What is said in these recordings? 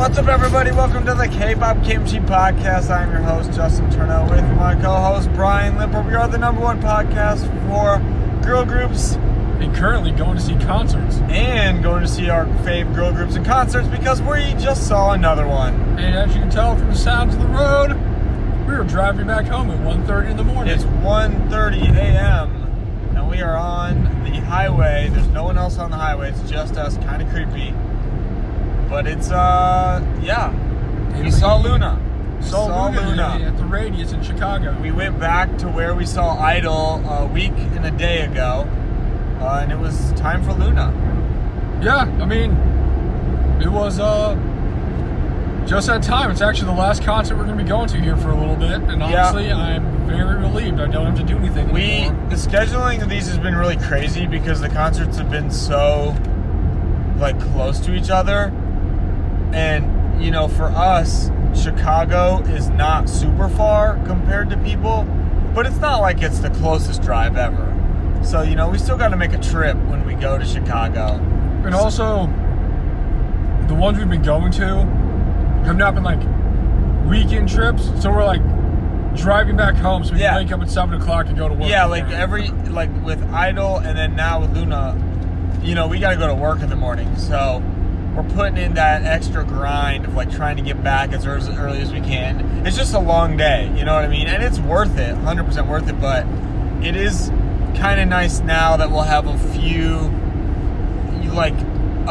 What's up, everybody? Welcome to the K-Pop Kimchi Podcast. I'm your host, Justin Turneau, with my co-host, Brian Limper. We are the #1 podcast for girl groups. And currently going to see concerts. And going to see our fave girl groups and concerts because we just saw another one. And as you can tell from the sounds of the road, we were driving back home at 1:30 in the morning. It's 1:30 a.m. and we are on the highway. There's no one else on the highway. It's just us. Kind of creepy. But it's, yeah. We saw LOONA. Saw LOONA at the Radius in Chicago. We went back to where we saw Idol a week and a day ago, and it was time for LOONA. Yeah, I mean, it was just that time. It's actually the last concert we're going to be going to here for a little bit, and honestly, yeah. I'm very relieved I don't have to do anything anymore. The scheduling of these has been really crazy because the concerts have been so, close to each other. And, for us, Chicago is not super far compared to people, but it's not like it's the closest drive ever. So, we still got to make a trip when we go to Chicago. And also, the ones we've been going to have not been, weekend trips. So we're, driving back home so we can wake up at 7 o'clock and go to work. Yeah, with Idol and then now with LOONA, we got to go to work in the morning. So we're putting in that extra grind of trying to get back as early as we can. It's just a long day, you know what I mean? And it's worth it, 100% worth it, but it is kind of nice now that we'll have a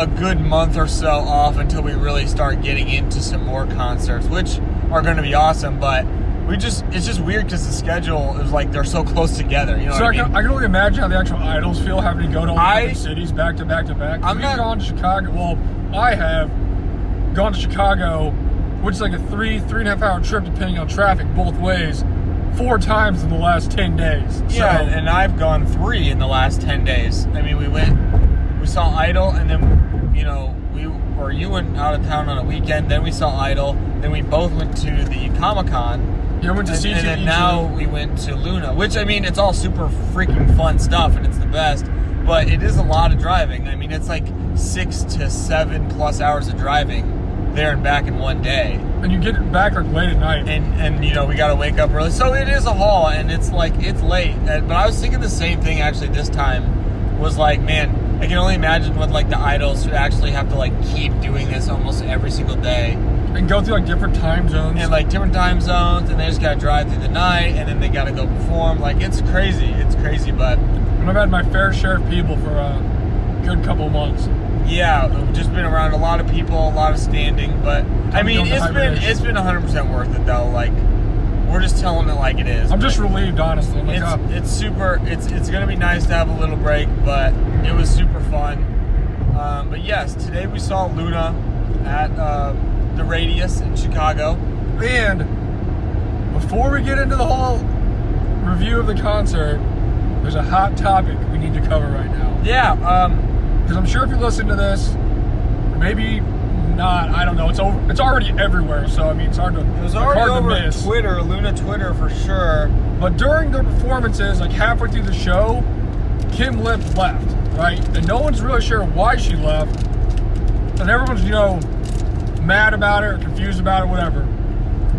good month or so off until we really start getting into some more concerts, which are going to be awesome, but it's just weird because the schedule is they're so close together, you know what I mean? I can only imagine how the actual idols feel having to go to all different cities back to back to back. We've gone to Chicago, I have gone to Chicago, which is a 3.5 hour trip depending on traffic both ways, 4 times in the last 10 days. Yeah, so, and I've gone 3 in the last 10 days. I mean, we saw Idol, and then, you went out of town on a weekend, then we saw Idol, then we both went to the Comic-Con. Yeah, we went to see and then now we went to LOONA, which, it's all super freaking fun stuff, and it's the best, but it is a lot of driving. I mean, it's 6 to 7 plus hours of driving there and back in one day. And you get back late at night. And we got to wake up early. So it is a haul, and it's it's late. But I was thinking the same thing actually this time. Was man, I can only imagine what the idols who actually have to keep doing this almost every single day. And go through different time zones. And different time zones, and they just got to drive through the night, and then they got to go perform. It's crazy. It's crazy, but... And I've had my fair share of people for a good couple of months. Yeah, we've just been around a lot of people, a lot of standing, but it's been 100% worth it though. We're just telling it like it is. I'm just relieved, honestly. It's super. It's gonna be nice to have a little break, but it was super fun. But yes, today we saw LOONA at the Radius in Chicago. And before we get into the whole review of the concert, there's a hot topic we need to cover right now. Yeah. Because I'm sure if you listen to this, maybe not. I don't know. It's already everywhere. So it's hard to. It was already over on Twitter, LOONA Twitter for sure. But during their performances, halfway through the show, Kim Lip left, right? And no one's really sure why she left. And everyone's mad about it or confused about it, whatever.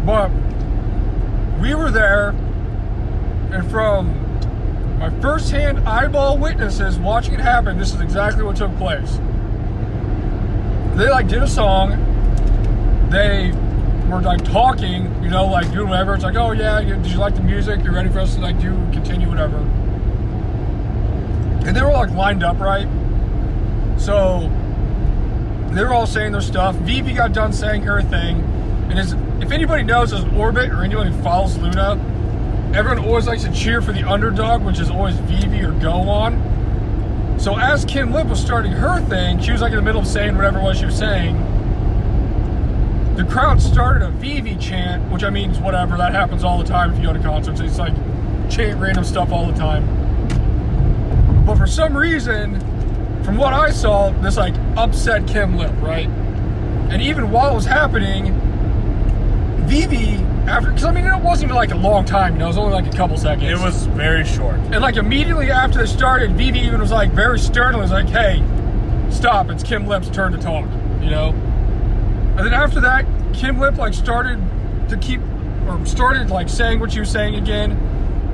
But we were there, and from my first-hand eyeball witnesses watching it happen, this is exactly what took place. They did a song. They were talking, doing whatever. It's oh yeah, did you like the music? You ready for us to continue whatever? And they were lined up right. So they were all saying their stuff. Vivi got done saying her thing. And if anybody knows as Orbit or anyone who follows LOONA, everyone always likes to cheer for the underdog, which is always Vivi or Go On. So as Kim Lip was starting her thing, she was in the middle of saying whatever it was she was saying. The crowd started a Vivi chant, which means whatever, that happens all the time if you go to concerts. It's chant random stuff all the time. But for some reason, from what I saw, this upset Kim Lip, right? And even while it was happening, Vivi, because it wasn't even a long time, it was only a couple seconds. It was very short. And immediately after they started, Vivi even was very sternly, hey, stop, it's Kim Lip's turn to talk, And then after that, Kim Lip like started like saying what she was saying again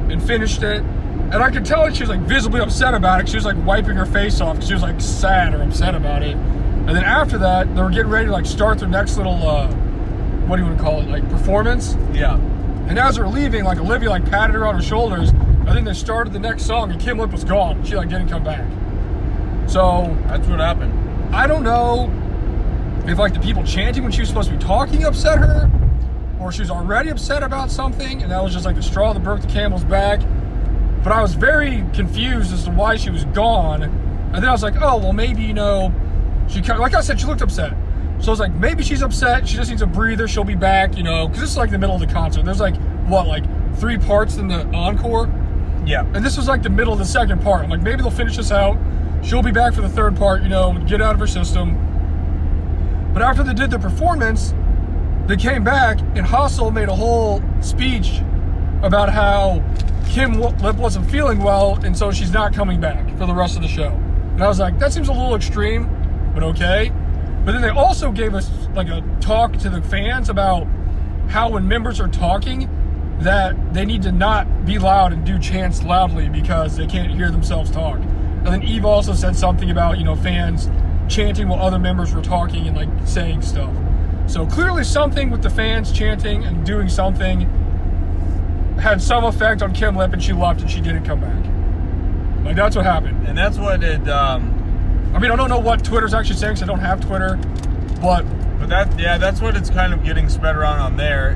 and finished it. And I could tell that she was like visibly upset about it. She was like wiping her face off because she was like sad or upset about it. And then after that, they were getting ready to like start their next little, what do you want to call it, like performance? Yeah. And as they were leaving, like Olivia like patted her on her shoulders. I think they started the next song and Kim Lip was gone. She like didn't come back. So that's what happened. I don't know if like the people chanting when she was supposed to be talking upset her, or she was already upset about something and that was just like the straw that broke the camel's back. But I was very confused as to why she was gone. And then I was like, oh, well, maybe, you know, she kind of, like I said, she looked upset. So I was like, maybe she's upset. She just needs a breather. She'll be back, you know, because this is like the middle of the concert. There's like, what, like 3 parts in the encore? Yeah. And this was like the middle of the second part. I'm like, maybe they'll finish this out. She'll be back for the third part, you know, get out of her system. But after they did the performance, they came back and Hassel made a whole speech about how Kim Lip wasn't feeling well and so she's not coming back for the rest of the show. And I was like, that seems a little extreme, but okay. But then they also gave us like a talk to the fans about how when members are talking that they need to not be loud and do chants loudly because they can't hear themselves talk. And then Eve also said something about, you know, fans chanting while other members were talking and like saying stuff. So clearly something with the fans chanting and doing something had some effect on Kim Lip and she left and she didn't come back. Like that's what happened. And that's what it, I mean, I don't know what Twitter's actually saying because I don't have Twitter, but that's what it's kind of getting spread around on there.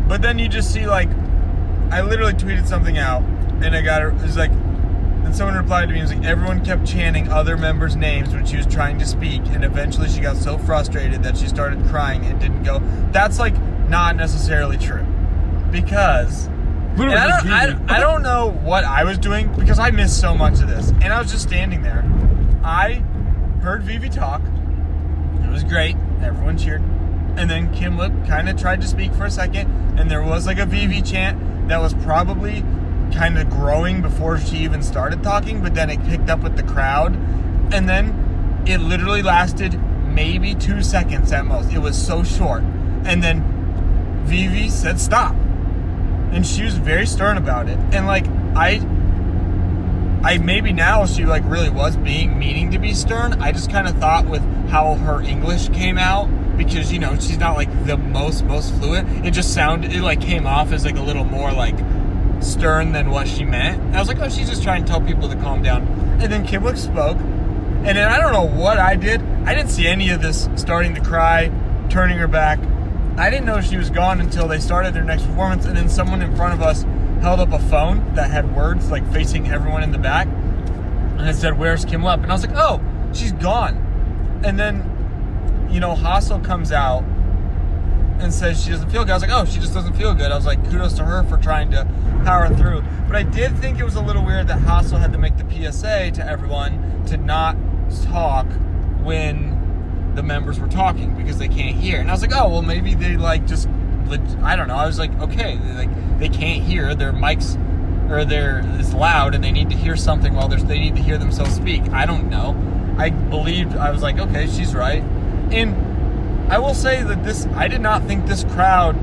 But then you just see like, I literally tweeted something out and it was like, and someone replied to me and was like, everyone kept chanting other members' names when she was trying to speak, and eventually she got so frustrated that she started crying and didn't go. That's like not necessarily true, because I don't know what I was doing because I missed so much of this, and I was just standing there. I heard Vivi talk. It was great. Everyone cheered, and then Kim Lip kind of tried to speak for a second, and there was like a Vivi chant that was probably kind of growing before she even started talking, but then it picked up with the crowd, and then it literally lasted maybe 2 seconds at most. It was so short, and then Vivi said stop, and she was very stern about it. And like I maybe now she like really was meaning to be stern. I just kind of thought with how her English came out, because you know she's not like the most fluent, it like came off as like a little more like stern than what she meant. And I was like, oh, she's just trying to tell people to calm down. And then Kim Lip spoke, and then I don't know what I did. I didn't see any of this starting to cry, turning her back. I didn't know she was gone until they started their next performance, and then someone in front of us held up a phone that had words like facing everyone in the back, and it said, "Where's Kim Lip?" And I was like, oh, she's gone. And then, you know, Hassel comes out and says she doesn't feel good. I was like, oh, she just doesn't feel good. I was like, kudos to her for trying to power through. But I did think it was a little weird that Hassel had to make the PSA to everyone to not talk when the members were talking because they can't hear. And I was like, oh, well, maybe they like just, I don't know. I was like, okay, they can't hear. Their mics, or it's loud and they need to hear something while they need to hear themselves speak. I don't know. I was like, okay, she's right. And I will say that I did not think this crowd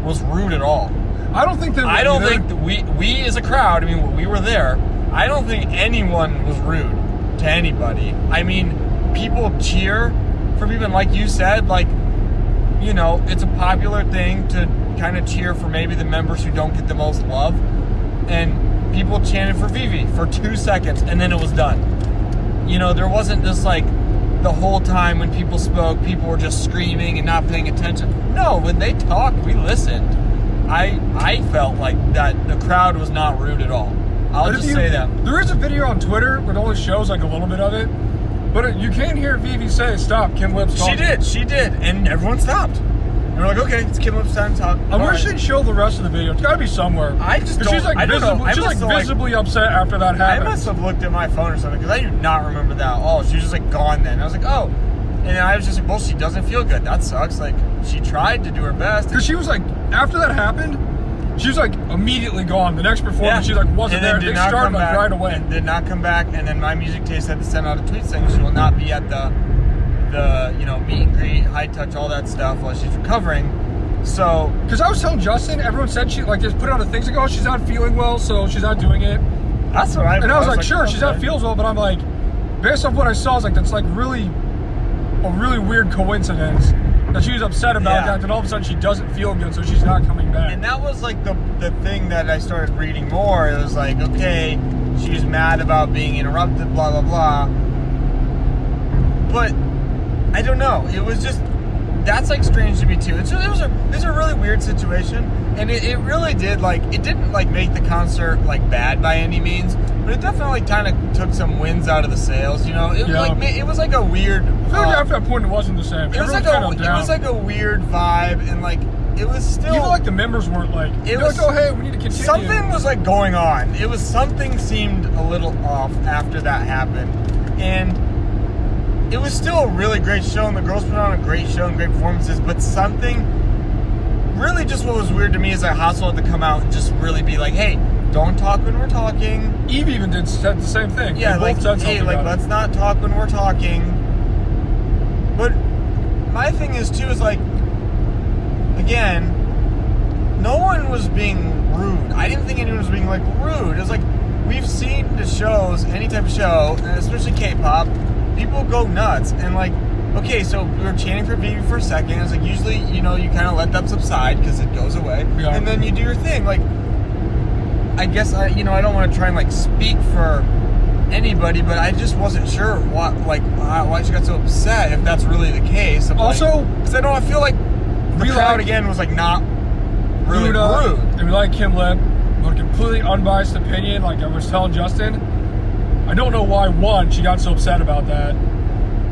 was rude at all. I don't think that. I don't think that we as a crowd. I mean, we were there. I don't think anyone was rude to anybody. I mean, people cheer for people, and like you said, like, you know, it's a popular thing to kind of cheer for maybe the members who don't get the most love. And people chanted for Vivi for 2 seconds, and then it was done. You know, there wasn't just like the whole time when people spoke, people were just screaming and not paying attention. No, when they talked, we listened. I felt like that the crowd was not rude at all. I'll just say that. There is a video on Twitter that only shows like a little bit of it, but you can hear Vivi say, stop, Kim Lip's talking. She did, and everyone stopped. And we're like, okay, it's Kim Lip's time to talk. I wish they'd show the rest of the video. It's got to be somewhere. I just don't. She's like, I don't know. She's like visibly upset after that happened. I must have looked at my phone or something, because I do not remember that at all. She was just like gone then. I was like, oh. And I was just like, well, she doesn't feel good. That sucks. Like, she tried to do her best. Because she was like, after that happened, she was like immediately gone. The next performance, she like wasn't there. They started like right away. And did not come back. And then My Music Taste had to send out a tweet saying she will not be at the the meet and greet, high touch, all that stuff while she's recovering. So, because I was telling Justin, everyone said she just put out the things like, oh, she's not feeling well, so she's not doing it. That's all right. And I was like, sure, she's not feeling well, but I'm like, based off what I saw, I was like, that's like a really weird coincidence that she was upset about that, and all of a sudden she doesn't feel good, so she's not coming back. And that was like the thing that I started reading more. It was like, okay, she was mad about being interrupted, blah, blah, blah. But I don't know. It was just, that's like strange to me too. It was a really weird situation, and it really did it didn't make the concert bad by any means, but it definitely kind of took some winds out of the sails. It was like a weird. I feel like after that point it wasn't the same. It was like a weird vibe, and it was still even the members weren't it was like, oh hey, we need to continue. Something was going on. It was something seemed a little off after that happened, and it was still a really great show, and the girls put on a great show and great performances, but something really just what was weird to me is that Hassel had to come out and just really be like, hey, don't talk when we're talking. Eve even said the same thing. Yeah, hey, let's not talk when we're talking. But my thing is too is again, no one was being rude. I didn't think anyone was being rude. It was we've seen the shows, any type of show, and especially K-pop, people go nuts, and okay, so we were chanting for Vivi for a second. It's usually, you kind of let that subside because it goes away, and then you do your thing. I guess I don't want to try and speak for anybody, but I just wasn't sure why she got so upset if that's really the case. Also, because I feel like the crowd again was not really rude, and we like Kim Lip, but a completely unbiased opinion. Like I was telling Justin, I don't know why one she got so upset about that,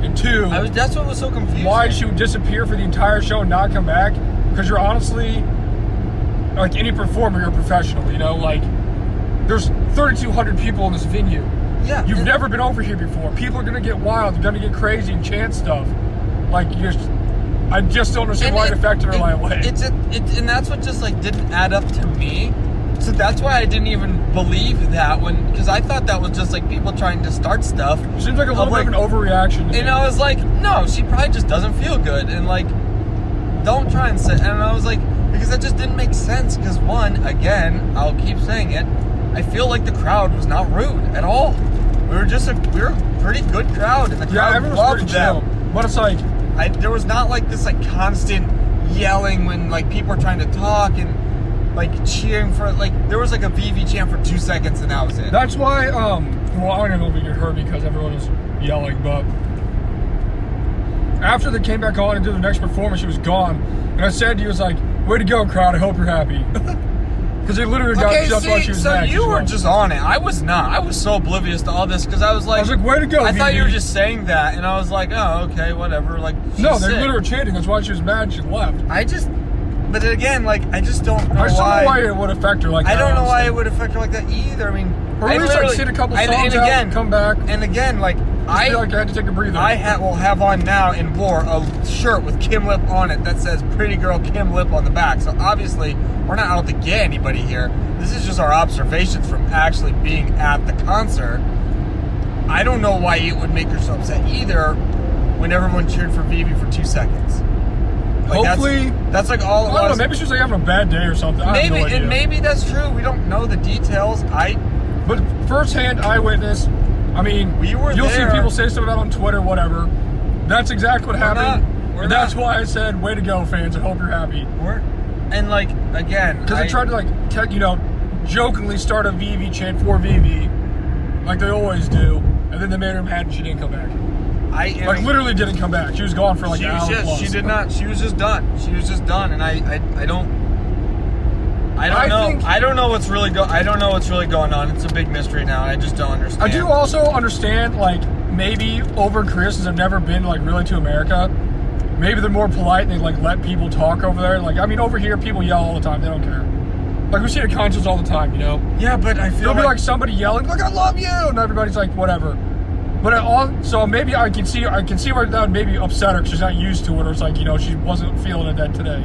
and two, that's what was so confusing. Why she would disappear for the entire show and not come back? Because you're honestly any performer, you're a professional. There's 3,200 people in this venue. Yeah, you've never been over here before. People are gonna get wild. They're gonna get crazy and chant stuff. I just don't understand why it affected her that way. And that's what just didn't add up to me. So that's why I didn't even believe that because I thought that was just people trying to start stuff. It seems like a little bit of an overreaction. And I was like, no, she probably just doesn't feel good, and don't try and say. And I was because that just didn't make sense. Because one, again, I'll keep saying it, I feel like the crowd was not rude at all. We were a pretty good crowd, and the crowd everyone was loved pretty them. chill. But it's there was not this constant yelling when people were trying to talk and cheering for there was a VV chant for 2 seconds and that was it. That's why I don't know if we could hear because everyone was yelling, but after they came back on and did the next performance, she was gone, and I said he was way to go, crowd, I hope you're happy. Because they literally got just why she was mad. So you were just on it. I was not. I was so oblivious to all this because I was like, way to go, I thought VV. You were just saying that, and I was like, oh, okay, whatever. No, they literally were chanting. That's why she was mad. She left. But again, I just don't know why. I still know why it would affect her like that. I don't know why it would affect her like that either. I mean, or at least sing a couple songs and again, come back. And again, I had to take a breather. I will have on now and wore a shirt with Kim Lip on it that says "Pretty Girl Kim Lip" on the back. So obviously, we're not out to get anybody here. This is just our observations from actually being at the concert. I don't know why it would make her so upset either when everyone cheered for Vivi for 2 seconds. Hopefully, that's all it was. I don't know, maybe she was having a bad day or something. I have no idea. And maybe that's true. We don't know the details. But firsthand eyewitness, you'll see people say stuff about it on Twitter, whatever. That's exactly what happened. That's why I said, way to go, fans. I hope you're happy. Again, because they tried to jokingly start a VV chant for VV, like they always do, and then they made her mad and she didn't come back. Literally didn't come back. She was gone for an hour plus. She did not. She was just done. And I don't know. I don't know what's really going on. It's a big mystery now, and I just don't understand. I do also understand maybe over in Korea, since I've never been really to America, maybe they're more polite and they let people talk over there. Over here people yell all the time. They don't care. We see at concerts all the time, Yeah, but I feel there'll be somebody yelling, I love you, and everybody's whatever. But so maybe I can see where that would maybe upset her because she's not used to it, or it's she wasn't feeling it that today.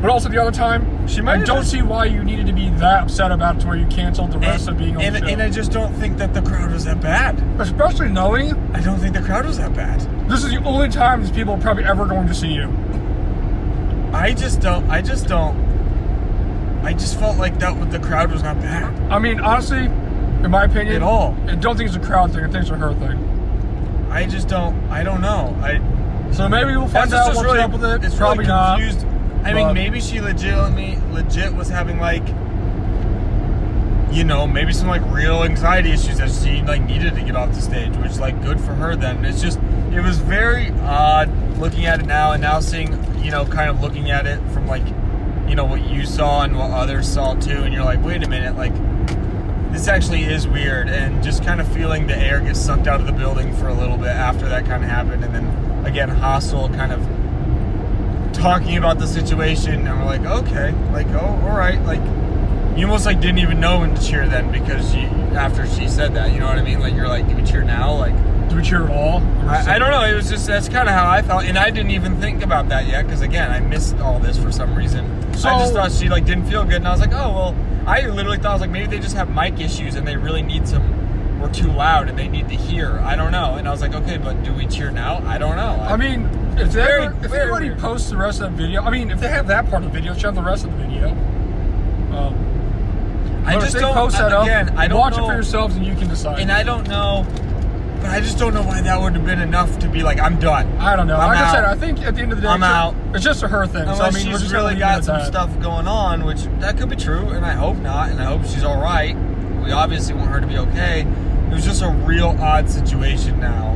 But also the other time, She might I have don't been. see why you needed to be that upset about it to where you canceled the rest of being on the show. And I just don't think that the crowd was that bad. Especially knowing I don't think the crowd was that bad. this is the only time these people are probably ever going to see you. I just felt like the crowd was not bad. I mean, honestly, in my opinion, At all. I don't think it's a crowd thing. I think it's a her thing. I don't know. So maybe we'll find out what's up with it. It's Probably really not. confused. I mean, maybe she legit was having like, you know, maybe some like real anxiety issues that she like needed to get off the stage, which like good for her then. It's just, it was very odd looking at it now and now seeing, you know, kind of looking at it from like, you know, what you saw and what others saw too, and you're like, wait a minute, like this actually is weird, and just kind of feeling the air get sucked out of the building for a little bit after that kind of happened, and then again Hostel kind of talking about the situation, and we're like, okay, like, oh, all right, like you almost like didn't even know when to cheer then, because after she said that, you know what I mean, like you're like, do we cheer now? Like, do we cheer at all? I don't know, it was just, that's kind of how I felt, and I didn't even think about that yet, because again, I missed all this for some reason. So I just thought she like didn't feel good, and I was like, oh, well, I literally thought, I was like, maybe they just have mic issues and they really need we're too loud and they need to hear. I don't know. And I was like, okay, but do we cheer now? I don't know. I mean, if anybody weird. posts the rest of that video, I mean, if they have that part of the video, show the rest of the video. I just if they don't, post that again, up, I don't watch know, it for yourselves and you can decide. And I don't know, but I just don't know why that would have been enough to be like, I'm done. I don't know. I'm Like out. I said, I think at the end of the day, I'm out. It's just a her thing. Unless so I mean, we're she's just really gonna got leave it some at that. stuff going on, which that could be true, and I hope not, and I hope she's all right. We obviously want her to be okay. It was just a real odd situation now.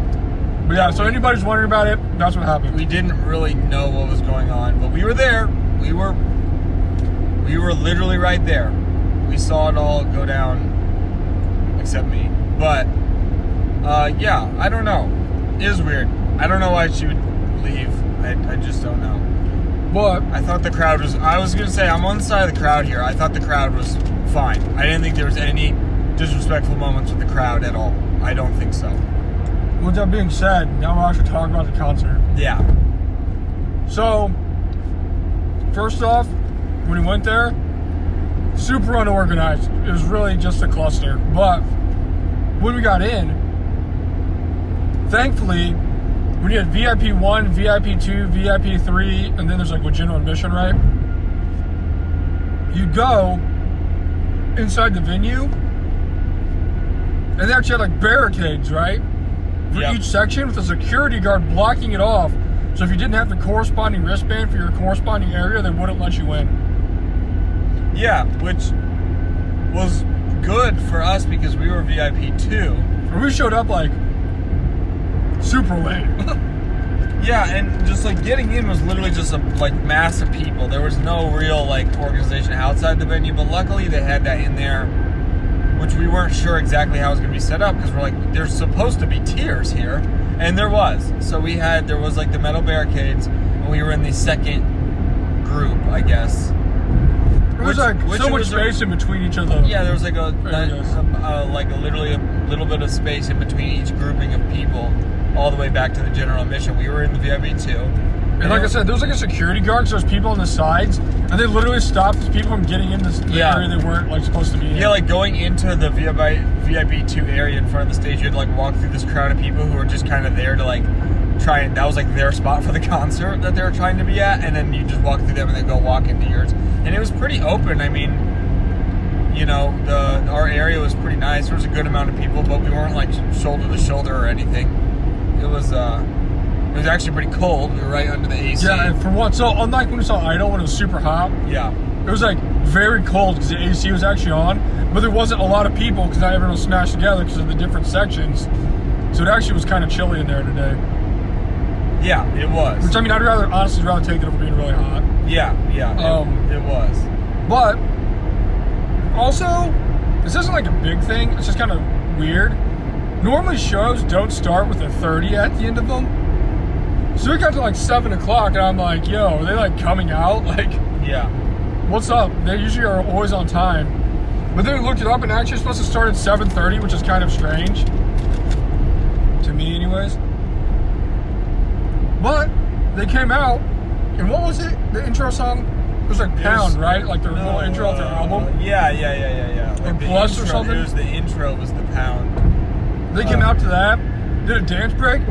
But yeah, so anybody's wondering about it, that's what happened. We didn't really know what was going on, but we were there. We were literally right there. We saw it all go down, except me. But yeah, I don't know. It is weird. I don't know why she would leave. I just don't know. But I thought the crowd was, I was gonna say, I'm on the side of the crowd here. I thought the crowd was fine. I didn't think there was any disrespectful moments with the crowd at all. I don't think so. with that being said, now we'll actually talk about the concert. Yeah. So, first off, when we went there, super unorganized. It was really just a cluster. But when we got in, thankfully, when you had VIP 1, VIP 2, VIP 3, and then there's like with general admission, right? You go inside the venue, and they actually had like barricades, right? For Yep. each section with a security guard blocking it off. So if you didn't have the corresponding wristband for your corresponding area, they wouldn't let you in. Yeah, which was good for us because we were VIP too. And we showed up like super late. Yeah, and just like getting in was literally just a like mass of people. There was no real like organization outside the venue, but luckily they had that in there, which we weren't sure exactly how it was going to be set up because we're like, there's supposed to be tiers here, and there was. So there was like the metal barricades, and we were in the second group, I guess. It was like so much space in between each other. Yeah, there was like literally a little bit of space in between each grouping of people, all the way back to the general admission. We were in the VIP too. And like I said, there was like a security guard, so there's people on the sides, and they literally stopped people from getting in this area they weren't like supposed to be in. Yeah, like going into the VIP 2 area in front of the stage, you had to like walk through this crowd of people who were just kind of there to like try and, that was like their spot for the concert that they were trying to be at, and then you just walk through them and then go walk into yours. And it was pretty open. I mean, you know, our area was pretty nice. There was a good amount of people, but we weren't like shoulder to shoulder or anything. It was actually pretty cold. We were right under the AC. Yeah, and for one, so unlike when we saw Idol when it was super hot, Yeah. it was like very cold because the AC was actually on, but there wasn't a lot of people because not everyone was smashed together because of the different sections. So it actually was kind of chilly in there today. Yeah, it was. Which I mean, honestly rather take it over being really hot. Yeah, it was. But also, this isn't like a big thing. It's just kind of weird. Normally shows don't start with a 30 at the end of them. So we got to like 7 o'clock and I'm like, yo, are they like coming out? Like, Yeah. what's up? They usually are always on time. But then we looked it up and actually supposed to start at 7:30, which is kind of strange. To me anyways. But they came out, and what was it? The intro song? was like Pound, right? Like their little intro off their album. Yeah. Or Like the Plus or intro, something? It was the intro was the Pound. They came out to that, did a dance break.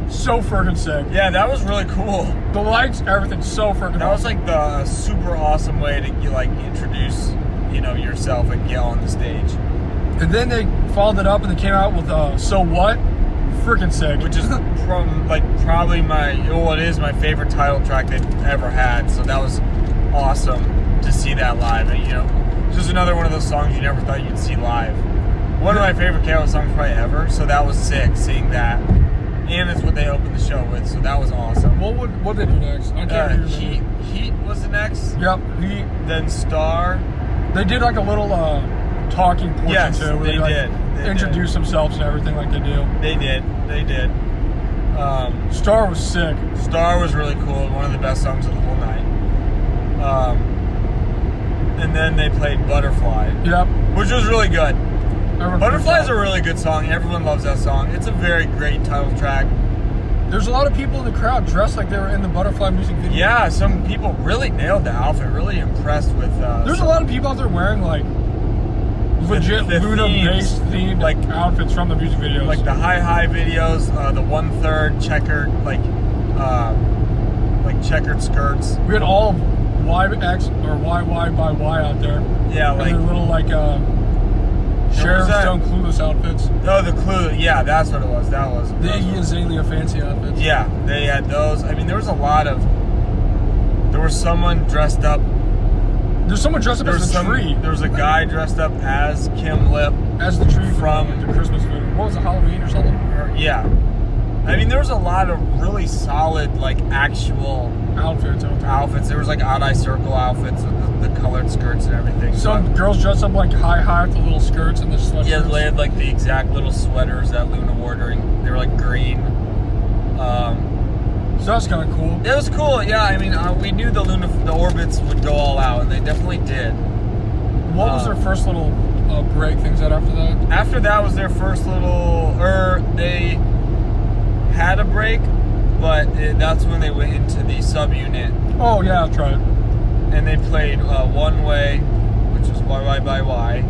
So freaking sick. Yeah, that was really cool. The lights, everything, so freaking That was awesome. like the super awesome way to get, like introduce, yourself and get on the stage. And then they followed it up and they came out with So What? Freaking sick. Which is probably it is my favorite title track they've ever had. So that was awesome to see that live. And it's just another one of those songs you never thought you'd see live. One of my favorite KO songs probably ever. So that was sick seeing that. And it's what they opened the show with, so that was awesome. What did they do next? I can't remember. Heat was the next. Yep, Heat. Then Star. They did like a little talking portion Yes, too. Where they like, did. They introduce themselves and everything like they do. They did. Star was sick. Star was really cool. One of the best songs of the whole night. And then they played Butterfly. Yep. Which was really good. Butterfly is a really good song. Everyone loves that song. It's a very great title track. There's a lot of people in the crowd dressed like they were in the Butterfly music video. Yeah, some people really nailed the outfit. Really impressed with. There's a lot of people out there wearing like legit the Luna-based themed like outfits from the music videos. Like the high videos, the 1/3 checkered like checkered skirts. We had all of YX or YY by Y out there. Yeah, and like their little Sharon Stone Clueless outfits. Oh, the Clue. Yeah, that's what it was. That was the Iggy Azalea fancy outfits. Yeah, they had those. I mean, there was a lot of. There was someone dressed up. There's someone dressed up as the tree. There was a guy dressed up as Kim Lip. As the tree from the Christmas movie. What was it, Halloween or something? Yeah. I mean, there was a lot of really solid, like, actual outfits. There was, like, odd eye circle outfits with the colored skirts and everything. Some girls dressed up like high with the little skirts and the sweatshirts. Yeah, they had, like, the exact little sweaters that Luna wore during. They were, like, green. So that's kind of cool. It was cool, yeah. I mean, we knew the Orbits would go all out, and they definitely did. What was their first little break things out after that? After that was their first little, they had a break, but that's when they went into the subunit. Oh yeah, that's right. And they played One Way, which is YY by Y,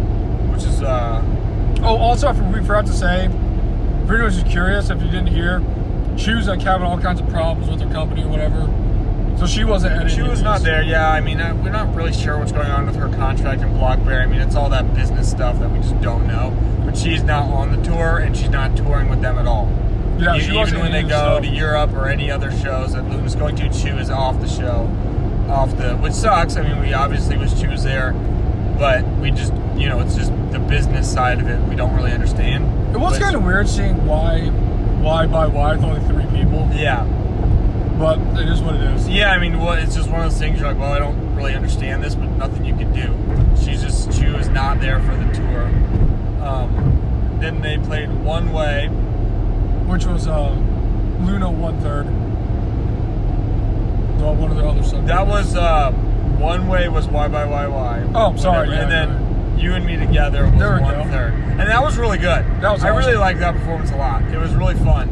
which is Oh, also we forgot to say, if anyone's just curious, if you didn't hear, she was like having all kinds of problems with her company or whatever. So she wasn't editing. She was not there, yeah. I mean, we're not really sure what's going on with her contract in Blockberry. I mean, it's all that business stuff that we just don't know. But she's not on the tour, and she's not touring with them at all. Yeah, she wasn't even when they go to Europe or any other shows that Luna's going to, she was off the show, which sucks. I mean, we obviously wish she was there, but we just, it's just the business side of it we don't really understand. It was kind of weird seeing Y by Y with only 3 people. Yeah. But it is what it is. Yeah, I mean, it's just one of those things you're like, well, I don't really understand this, but nothing you can do. She was not there for the tour. Then they played One Way, which was Luna 1/3. One of their other songs. That was One Way was Y by YY. Oh, sorry. Yeah, and then You and Me Together was 1/3, and that was really good. That was I awesome. really liked that performance a lot. It was really fun.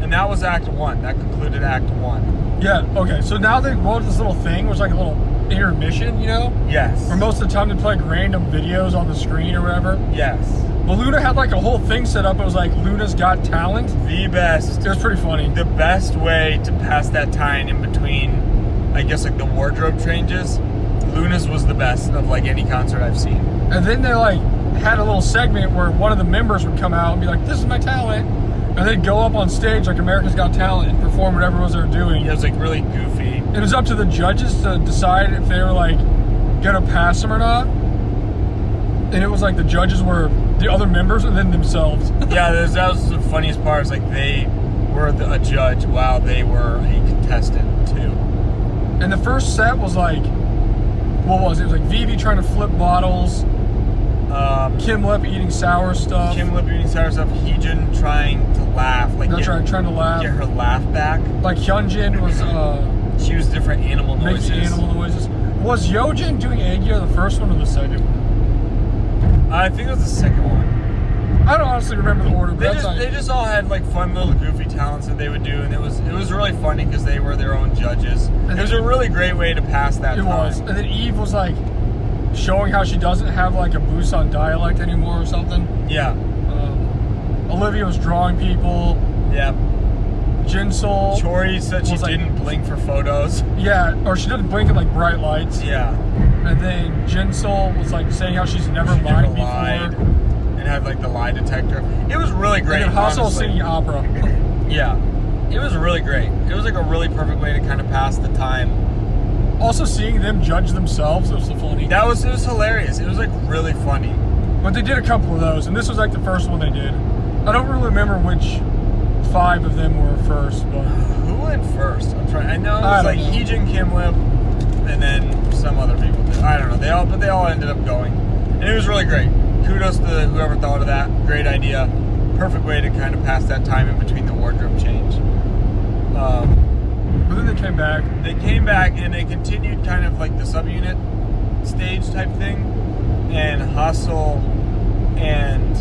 And that was Act 1. That concluded Act 1. Yeah. Okay. So now they wrote this little thing, which was like a little intermission, Yes. Where most of the time they play like random videos on the screen or whatever. Yes. But Luna had like a whole thing set up. It was like Luna's Got Talent. The best. It was pretty funny. The best way to pass that time in between, I guess, like the wardrobe changes, Luna's was the best of like any concert I've seen. And then they like had a little segment where one of the members would come out and be like, "This is my talent," and they'd go up on stage like America's Got Talent and perform whatever it was they were doing. It was like really goofy. It was up to the judges to decide if they were like gonna pass them or not. And it was like the judges were the other members and then themselves. Yeah, that was the funniest part. It's like they were a judge while they were a contestant too. And the first set was like, what was it? It was like Vivi trying to flip bottles, Kim Lip eating sour stuff. Kim Lip eating sour stuff. Heejun trying to laugh, like that's right, trying to laugh. Get her laugh back. Like Hyunjin was. She was different animal noises. Making animal noises. Was Yojin doing Aegyo the first one or the second one? I think it was the second one. I don't honestly remember the order, but They just all had like fun little goofy talents that they would do, and it was really funny because they were their own judges. And it was a really great way to pass that time. It was. And then Eve was like showing how she doesn't have like a Busan dialect anymore or something. Yeah. Olivia was drawing people. Yeah. Jinsol. Chori said she didn't blink for photos. Yeah, or she didn't blink at like bright lights. Yeah. And then Jinsol was like saying how she's never lied before. And had like the lie detector. It was really great. And then Hassel singing opera. Yeah. It was really great. It was like a really perfect way to kind of pass the time. Also seeing them judge themselves, it was so funny. It was hilarious. It was like really funny. But they did a couple of those, and this was like the first one they did. I don't really remember which 5 of them were first, but who went first? I'm trying. I know it was like Heejin, Kim Lip, and then some other people did. I don't know. They all ended up going, and it was really great. Kudos to whoever thought of that. Great idea. Perfect way to kind of pass that time in between the wardrobe change. But then they came back. They came back and they continued kind of like the subunit stage type thing. And Hassel and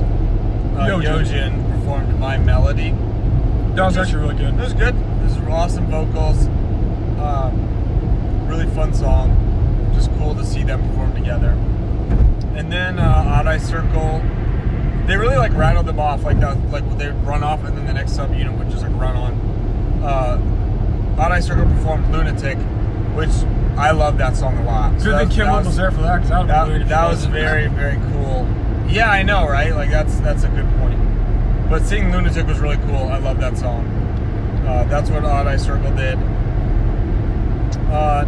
Yojin performed My Melody. That was actually really good. It was good. This was awesome vocals. Really fun song. Just cool to see them perform together. And then Odd Eye Circle, they really like rattled them off like that. Like they'd run off, and then the next subunit would just like run on. Odd Eye Circle performed "Lunatic," which I love that song a lot. Good thing Kim was there for that, because that was very, very cool. Yeah, I know, right? Like that's a good point. But singing "Lunatic" was really cool. I love that song. That's what Odd Eye Circle did.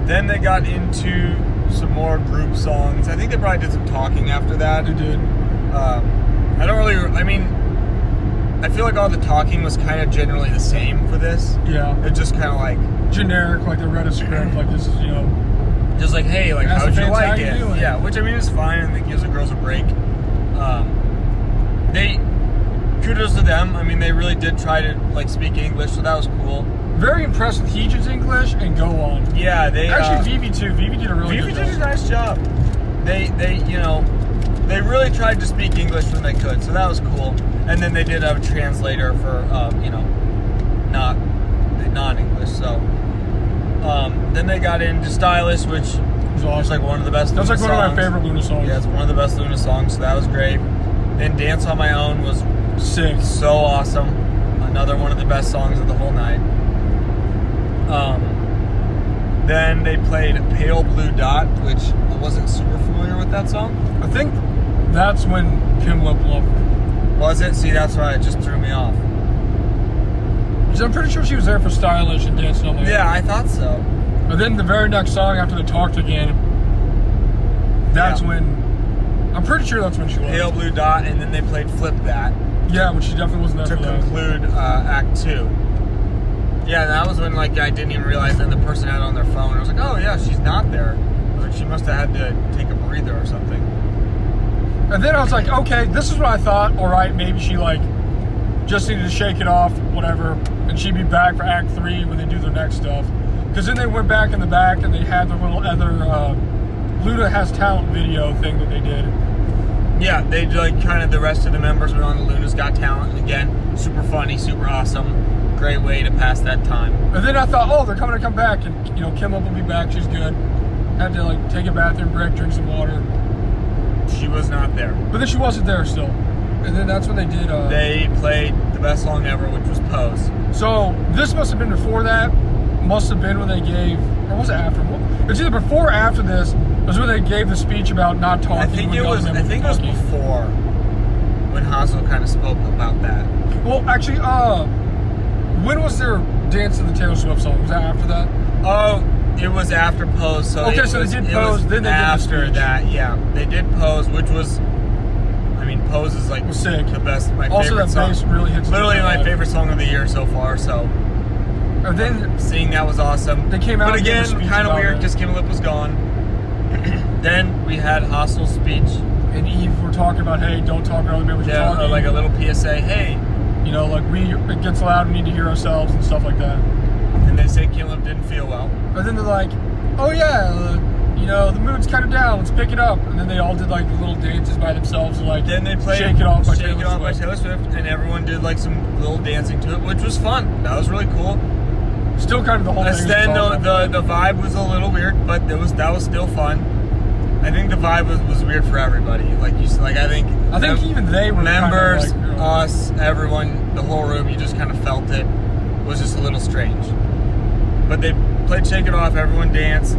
Then they got into some more group songs. I think they probably did some talking after that. They did. I feel like all the talking was kind of generally the same for this. Yeah. It's just kind of like generic, like they read a script, like this is, just like, hey, like how'd you like it? Doing? Yeah, which I mean is fine, and it gives the girls a break. Kudos to them. I mean, they really did try to like speak English, so that was cool. Very impressed with Heejin's English and Go On. Yeah, they actually Vivi too. Vivi did a really good job. Vivi did a nice job. They really tried to speak English when they could, so that was cool. And then they did have a translator for not non-English. So then they got into Stylish, which was like one of the best. That's like one songs. of my favorite LOONA songs. Yeah, it's one of the best LOONA songs, so that was great. Then Dance on My Own was sick, so awesome. Another one of the best songs of the whole night. Then they played Pale Blue Dot, which I wasn't super familiar with that song. I think that's when Kim Lip left. Was it? See, that's why it just threw me off. I'm pretty sure she was there for Stylish and Dancing on My Own. Yeah, I thought so. But then the very next song after they talked again, that's when, I'm pretty sure that's when she was. Pale Blue Dot, and then they played Flip That. Yeah, but she definitely wasn't there to for conclude Act 2. Yeah, that was when like I didn't even realize that the person had it on their phone. I was like, oh yeah, she's not there. I was like, she must have had to take a breather or something. And then I was like, okay, this is what I thought. All right, maybe she like just needed to shake it off, whatever, and she'd be back for Act 3 when they do their next stuff. Because then they went back in the back and they had their little other LOONA Has Talent video thing that they did. Yeah, they like kind of the rest of the members went on to LOONA's Got Talent, and again, super funny, super awesome, great way to pass that time. And then I thought, oh, they're coming to come back, and Kim Lip will be back. She's good. Had to like take a bathroom break, drink some water. She was not there. But then she wasn't there still. And then that's when they did. They played the best song ever, which was Pose. So this must have been before that. Must have been when they gave, or was it after? It's either before or after this. Was when they gave the speech about not talking. I think it was before when Hassel kind of spoke about that. Well, actually, when was their Dance to the Taylor Swift song? Was that after that? Oh, it was after Pose. So okay, so they did Pose, then they did the speech. After that, yeah, they did Pose, which was, I mean, Pose is like sick. The best. My also, favorite that song. bass really hits. Literally my favorite song of the year so far. So. And then seeing that was awesome. They came out, but again, kind of weird because Kim Lip was gone. Then we had Hassel's speech, and Eve were talking about, hey, don't talk about other members. Yeah, talking. Like a little PSA. Hey, like it gets loud. We need to hear ourselves and stuff like that. And they say Kim Lip didn't feel well. And then they're like, oh yeah, you know, the mood's kind of down. Let's pick it up. And then they all did like little dances by themselves, like Then they played "Shake It Off" by Shake It Off by Taylor Swift, and everyone did like some little dancing to it, which was fun. That was really cool. Still kind of the whole thing. Then the vibe was a little weird, but that was still fun. I think the vibe was weird for everybody. Like I think even they were members, kind of like, us, everyone, the whole room. You just kind of felt it. Was just a little strange. But they played "Shake It Off." Everyone danced.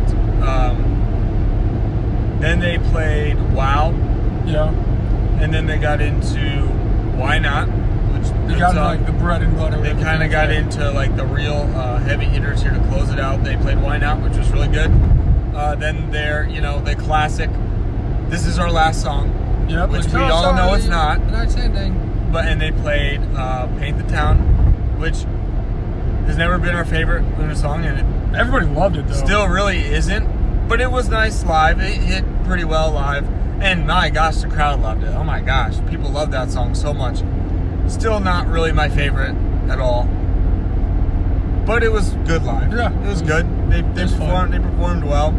Then they played "Wow." Yeah. And then they got into "Why Not," which They got like the bread and butter. They kind of got into like the real heavy hitters here to close it out. They played "Why Not," which was really good. Then the classic "This Is Our Last Song," Yep, which like, we all know it's not. The night's ending. And they played "Paint the Town," which has never been our favorite LOONA song, and it Everybody loved it though. still really isn't. But it was nice live. It hit pretty well live, and my gosh, the crowd loved it. Oh my gosh, people love that song so much. Still not really my favorite at all, but it was good live. Yeah, it was good. They performed well.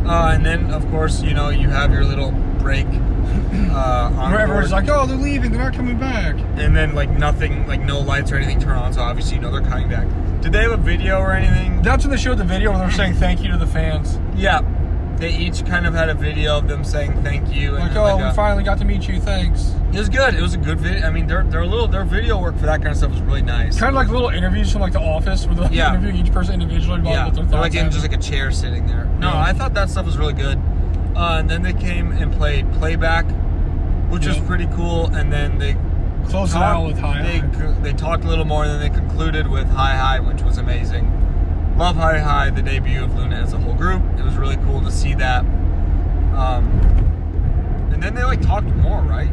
And then of course you have your little break. Where everyone's like, "Oh, they're leaving. They're not coming back." And then like nothing, like no lights or anything turn on, so obviously they're coming back. Did they have a video or anything? That's when they showed the video where they were saying thank you to the fans. Yeah, they each kind of had a video of them saying thank you. Like, and we finally got to meet you. Thanks. It was good. It was a good video. I mean, their video work for that kind of stuff was really nice. Kind of like little interviews from like The Office, where they're interviewing each person individually about what their thoughts. Like in just like a chair sitting there. No, I thought that stuff was really good. And then they came and played playback, which was pretty cool. And then they closed it out with Hi Hi. They talked a little more, and then they concluded with Hi Hi, which was amazing. Love Hi Hi, the debut of LOONA as a whole group. It was really cool to see that. And then they like talked more, right?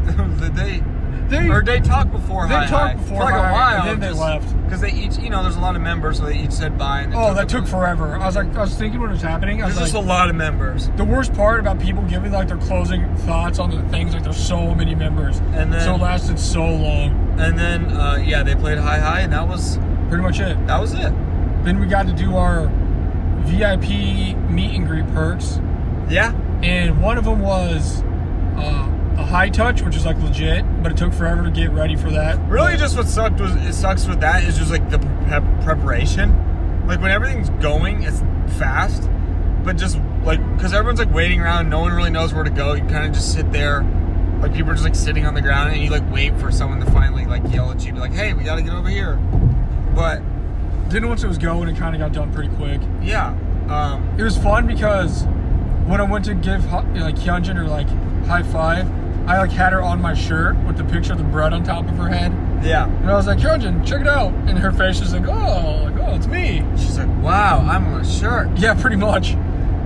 They talked before Hi Hi. They talked before for like Hi a while, Hi, and then they left. Because they each, there's a lot of members, so they each said bye. And that took forever. I was thinking when it was happening. There's just a lot of members. The worst part about people giving like their closing thoughts on the things, like there's so many members, and then, so it lasted so long. And then they played Hi Hi, and that was pretty much it. That was it. Then we got to do our VIP meet and greet perks. Yeah. And one of them was a high touch, which is like legit, but it took forever to get ready for that. Really, just what sucks with that is just like the preparation. Like when everything's going, it's fast, but just like because everyone's like waiting around, no one really knows where to go. You kind of just sit there, like people are just like sitting on the ground, and you like wait for someone to finally like yell at you, be like, "Hey, we got to get over here." But then once it was going, it kind of got done pretty quick. Yeah. It was fun because when I went to give like Hyunjin or like high five, I like had her on my shirt with the picture of the bread on top of her head. Yeah. And I was like, "Hyunjin, check it out." And her face was like, oh, it's me. She's like, "Wow, I'm on a shirt." Yeah, pretty much.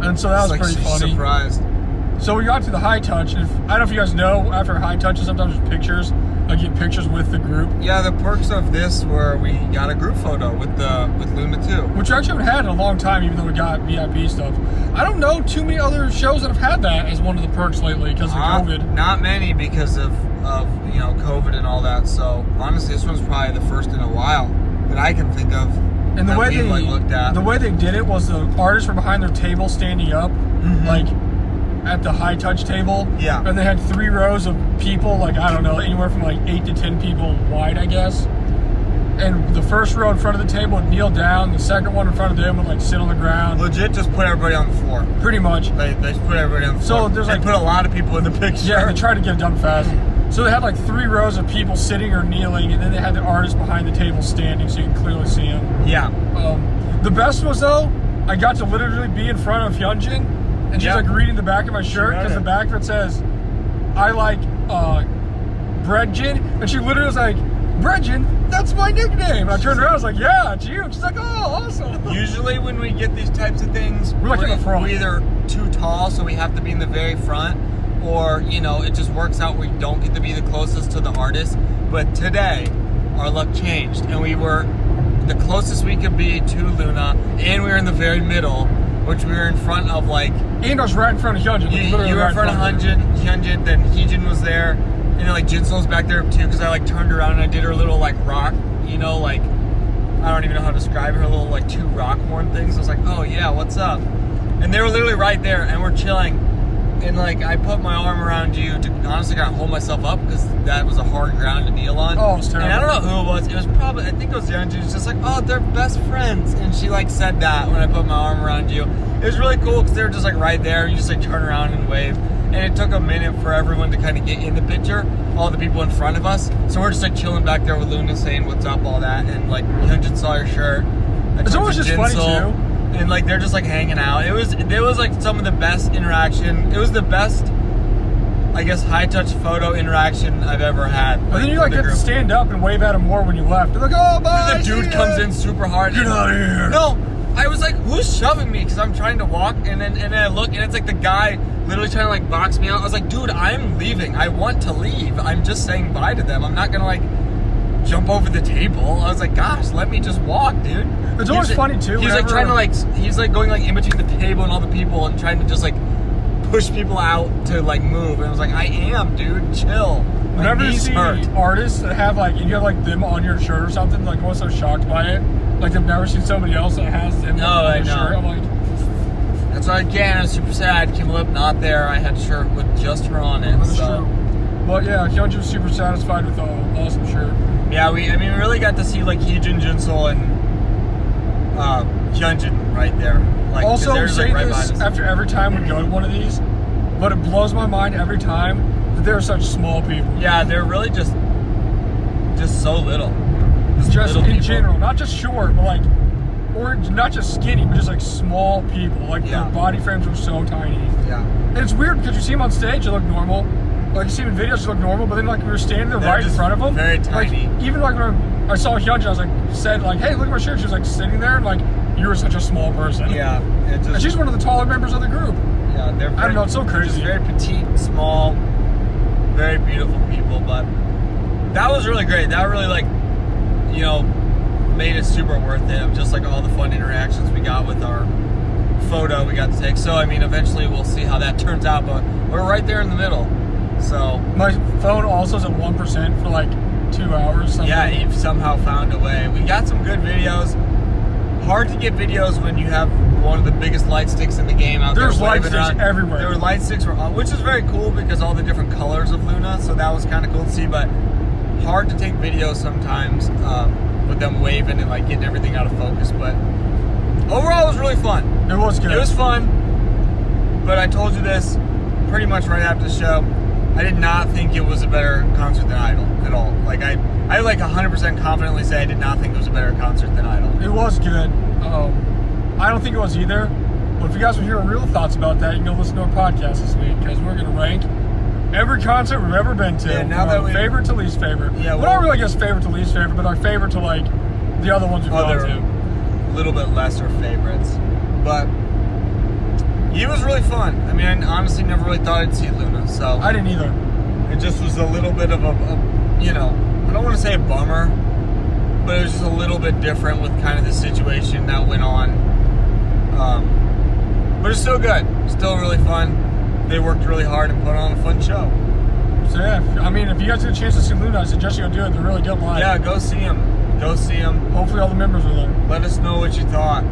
And so that was like pretty funny. Surprised. So we got to the high touch, and I don't know if you guys know, after high touches, sometimes there's pictures. I get pictures with the group. Yeah, the perks of this were we got a group photo with LOONA too, which I actually haven't had in a long time, even though we got VIP stuff. I don't know too many other shows that have had that as one of the perks lately because of COVID. Not many because of COVID and all that. So honestly, this one's probably the first in a while that I can think of. And the way they looked at. The way they did it was the artists were behind their table standing up, like at the high touch table. Yeah. And they had 3 rows of people, like, I don't know, anywhere from like 8 to 10 people wide, I guess. And the first row in front of the table would kneel down. The second one in front of them would like sit on the ground. Legit, just put everybody on the floor. Pretty much. They just put everybody on the floor. So there's like put a lot of people in the picture. Yeah, they tried to get it done fast. So they had like 3 rows of people sitting or kneeling, and then they had the artists behind the table standing, so you can clearly see them. Yeah. The best was though, I got to literally be in front of Hyunjin, and she's like reading the back of my shirt because the back of it says, "I like Breadjin," and she literally was like, "Breadjin, that's my nickname." And I turned around, I was like, "Yeah, it's you." She's like, "Oh, awesome." Usually when we get these types of things, we're like in the front. We're either too tall, so we have to be in the very front, or it just works out we don't get to be the closest to the artist. But today, our luck changed, and we were the closest we could be to LOONA, and we were in the very middle, which we were in front of like. And I was right in front of Hyunjin. You were in front of Hyunjin, then Heejin was there, and then like Jinso was back there too, because I like turned around and I did her little like rock, like I don't even know how to describe her little like 2 rock horn things. I was like, "Oh yeah, what's up?" And they were literally right there, and we're chilling. And like, I put my arm around you to honestly kind of hold myself up because that was a hard ground to kneel on. Oh, it was terrible. And I don't know who it was. It was probably, I think it was Yeonju. She was just like, oh, they're best friends. And she like said that when I put my arm around you. It was really cool because they were just like right there. You just like turn around and wave. And it took a minute for everyone to kind of get in the picture, all the people in front of us. So we're just like chilling back there with Luna saying what's up, all that. And like, Hyunjin saw your shirt. It's always just funny too. And like, they're just like hanging out. It was like some of the best interaction. It was the best, I guess, high touch photo interaction I've ever had. But then you like get to stand up and wave at them more when you left. They're like, oh, bye. The dude comes in super hard. Get out of here. No, I was like, who's shoving me? Because I'm trying to walk, and then I look, and it's like the guy literally trying to like box me out. I was like, dude, I'm leaving. I want to leave. I'm just saying bye to them. I'm not gonna like jump over the table. I was like, gosh, let me just walk, dude. It's always funny too. He's like trying to like, he's like going like in between the table and all the people and trying to just like push people out to like move. And I was like, I am, dude, chill. Whenever you see artists that have like, and you have like them on your shirt or something, like I'm always so shocked by it. Like they've never seen somebody else that has them on their shirt. I'm like, that's why again, I was super sad. Kim Lip not there. I had a shirt with just her on it. That's true. But yeah, Hyunjin was super satisfied with the awesome shirt. Yeah, we really got to see like Heejin, Jinsol, and Hyunjin right there. Like, also, we say like, this after every time we go to one of these, but it blows my mind every time that they're such small people. Yeah, they're really just so little. Just in general, not just short, but like, or not just skinny, but just like small people. Like their body frames are so tiny. Yeah. And it's weird because you see them on stage, they look normal. Like you see them in videos, they look normal, but then like we were standing there right in front of them. Very tiny. Like, even like when I saw Hyunjin, I was like, said like, hey, look at my shirt. She was like sitting there and like, you were such a small person. Yeah. And she's one of the taller members of the group. Yeah, they're very, I don't know, it's so crazy. Very petite, small, very beautiful people, but that was really great. That really like, you know, made it super worth it. Just like all the fun interactions we got with our photo we got to take. So I mean, eventually we'll see how that turns out, but we're right there in the middle. So my phone also is at 1% for like 2 hours. Something. Yeah, Eve somehow found a way. We got some good videos. Hard to get videos when you have one of the biggest light sticks in the game out there. There's light sticks everywhere. There were light sticks, which is very cool because all the different colors of Luna. So that was kind of cool to see. But hard to take videos sometimes with them waving and like getting everything out of focus. But overall, it was really fun. It was good. It was fun. But I told you this pretty much right after the show. I did not think it was a better concert than Idol at all. Like I like 100% confidently say I did not think it was a better concert than Idol. It was good. I don't think it was either. But if you guys want to hear real thoughts about that, you can go listen to our podcast this week because we're going to rank every concert we've ever been to. Yeah, now that favorite to least favorite. Yeah, well, not really guess favorite to least favorite, but our favorite to like the other ones we've gone to. A little bit lesser favorites, but it was really fun. I mean, I honestly never really thought I'd see Luna, so I didn't either. It just was a little bit of a you know, I don't want to say a bummer, but it was just a little bit different with kind of the situation that went on. But it's still good, still really fun. They worked really hard and put on a fun show. So yeah, I mean, if you guys get a chance to see Luna, I suggest you go do it. They're really good live. Yeah, go see them. Go see them. Hopefully all the members are there. Let us know what you thought.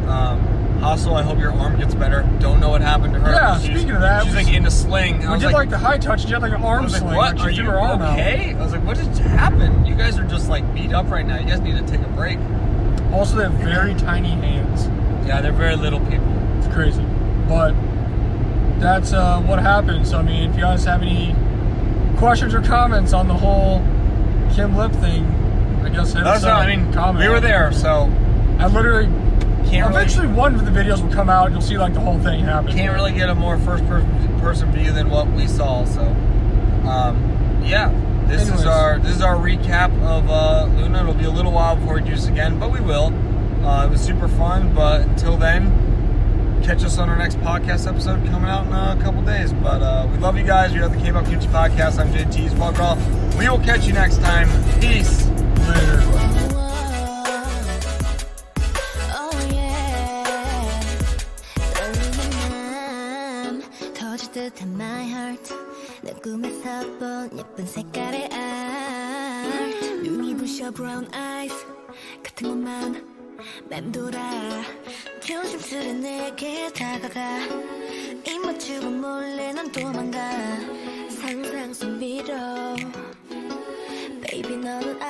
Also, I hope your arm gets better. Don't know what happened to her. Yeah, speaking of that, she's like in a sling. We did like the high touch. She had like an arm sling. What? Are you okay? I was like, what just happened? You guys are just like beat up right now. You guys need to take a break. Also, they have very tiny hands. Yeah, they're very little people. It's crazy. But that's what happened. So, I mean, if you guys have any questions or comments on the whole Kim Lip thing, I guess hit us up. I mean, comment. We were there, so I literally can't. Eventually, one of the videos will come out, and you'll see like the whole thing happen. Can't really get a more first-person view than what we saw. So, yeah, this is our recap of Luna. It'll be a little while before we do this again, but we will. It was super fun, but until then, catch us on our next podcast episode coming out in a couple days. But we love you guys. We are the K-Pop Kimchi Podcast. I'm JT Vlograll. We will catch you next time. Peace. Later. My heart 내 꿈에서 본 예쁜 색깔의 알 눈이 부셔 brown eyes 같은 것만 맴돌아 조심스레 내게 다가가 입 맞추고 몰래 난 도망가 상상 속 미러 Baby 너는